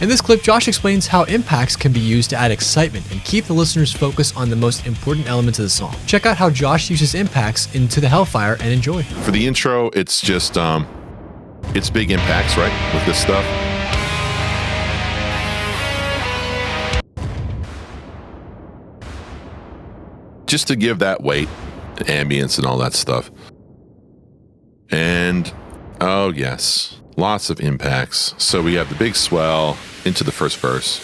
In this clip, Josh explains how impacts can be used to add excitement and keep the listener's focus on the most important elements of the song. Check out how Josh uses impacts into the Hellfire and enjoy. For the intro, it's just, it's big impacts, right, with this stuff. Just to give that weight, ambience and all that stuff. And, oh yes, lots of impacts. So we have the big swell into the first verse.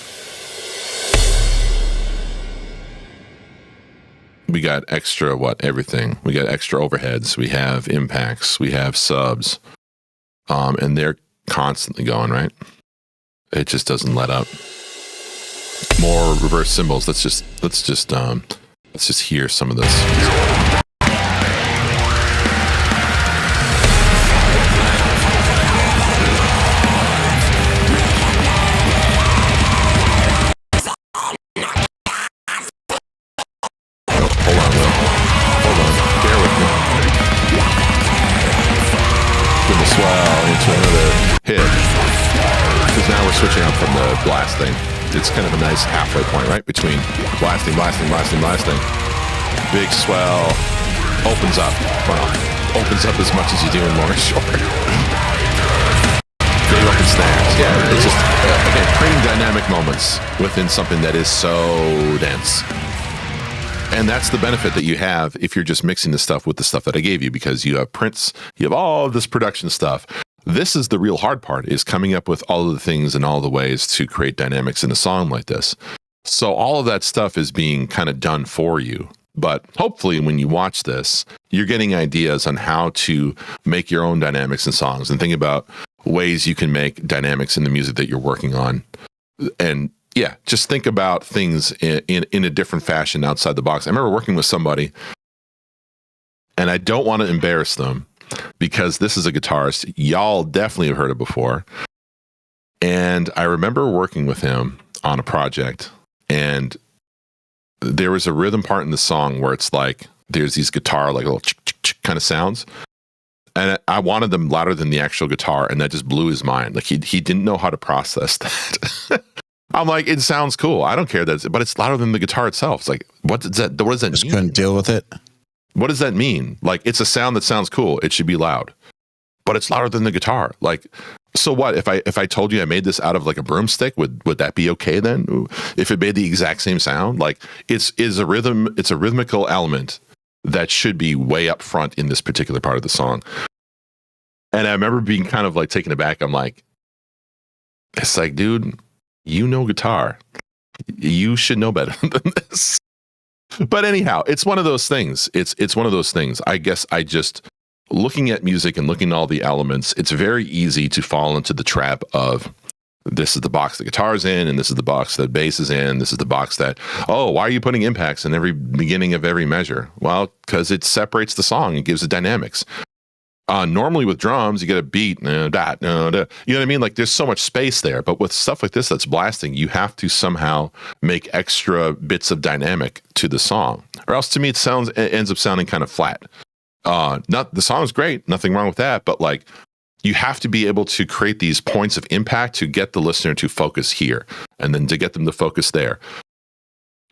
We got extra, everything. We got extra overheads. We have impacts. We have subs. And they're constantly going, right? It just doesn't let up. More reverse cymbals. Let's just hear some of this. Switching up from the blasting. It's kind of a nice halfway point, right? Between blasting. Big swell. Opens up. Well, opens up as much as you do in Lorna Shore. Big open snares. Yeah, it's just, again, creating dynamic moments within something that is so dense. And that's the benefit that you have if you're just mixing the stuff with the stuff that I gave you, because you have prints, you have all of this production stuff. This is the real hard part, is coming up with all of the things and all the ways to create dynamics in a song like this. So all of that stuff is being kind of done for you. But hopefully when you watch this, you're getting ideas on how to make your own dynamics in songs and think about ways you can make dynamics in the music that you're working on. And yeah, just think about things in a different fashion outside the box. I remember working with somebody, and I don't want to embarrass them, because this is a guitarist y'all definitely have heard of before. And I remember working with him on a project, and there was a rhythm part in the song where it's like there's these guitar like little kind of sounds, and I wanted them louder than the actual guitar, and that just blew his mind. Like he didn't know how to process that. I'm like, it sounds cool, I don't care but it's louder than the guitar itself. It's like, what does that just mean? Couldn't deal with it. What does that mean? Like, it's a sound that sounds cool. It should be loud, but it's louder than the guitar. Like, so what? If I told you I made this out of like a broomstick, would that be okay then? If it made the exact same sound? Like, it's a rhythmical element that should be way up front in this particular part of the song. And I remember being kind of like taken aback. I'm like, it's like, dude, you know guitar. You should know better than this. But anyhow, it's one of those things. It's one of those things. I guess I just, looking at music and looking at all the elements, it's very easy to fall into the trap of, this is the box the guitar's in, and this is the box that bass is in, this is the box that, oh, why are you putting impacts in every beginning of every measure? Well, because it separates the song and gives it dynamics. Normally with drums, you get a beat, you know what I mean? Like, there's so much space there, but with stuff like this that's blasting, you have to somehow make extra bits of dynamic to the song, or else to me it ends up sounding kind of flat. The song's great, nothing wrong with that, but like, you have to be able to create these points of impact to get the listener to focus here, and then to get them to focus there.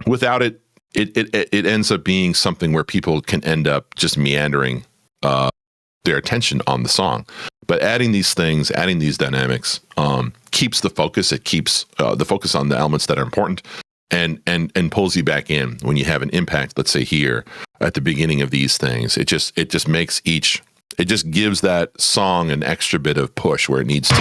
Without it, it ends up being something where people can end up just meandering their attention on the song. But adding these things, adding these dynamics, keeps the focus. It keeps the focus on the elements that are important, and pulls you back in when you have an impact. Let's say here at the beginning of these things, it just makes it just gives that song an extra bit of push where it needs to.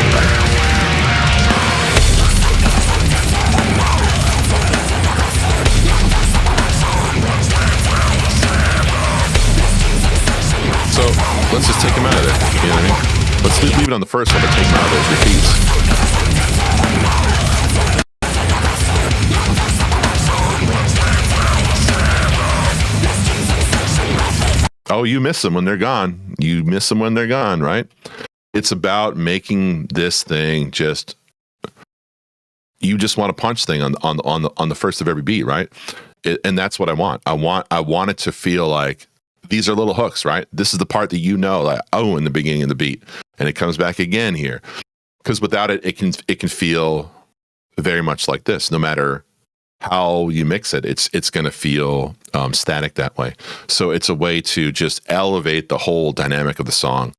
So let's just take him out of there. You know what I mean? Let's leave it on the first one, but take him out of those repeats. Oh, you miss them when they're gone. You miss them when they're gone, right? It's about making this thing just, you just want to punch thing on the first of every beat, right? And that's what I want. I want it to feel like these are little hooks, right? This is the part that you know, like, oh, in the beginning of the beat, and it comes back again here. Because without it, it can feel very much like this. No matter how you mix it, it's going to feel static that way. So it's a way to just elevate the whole dynamic of the song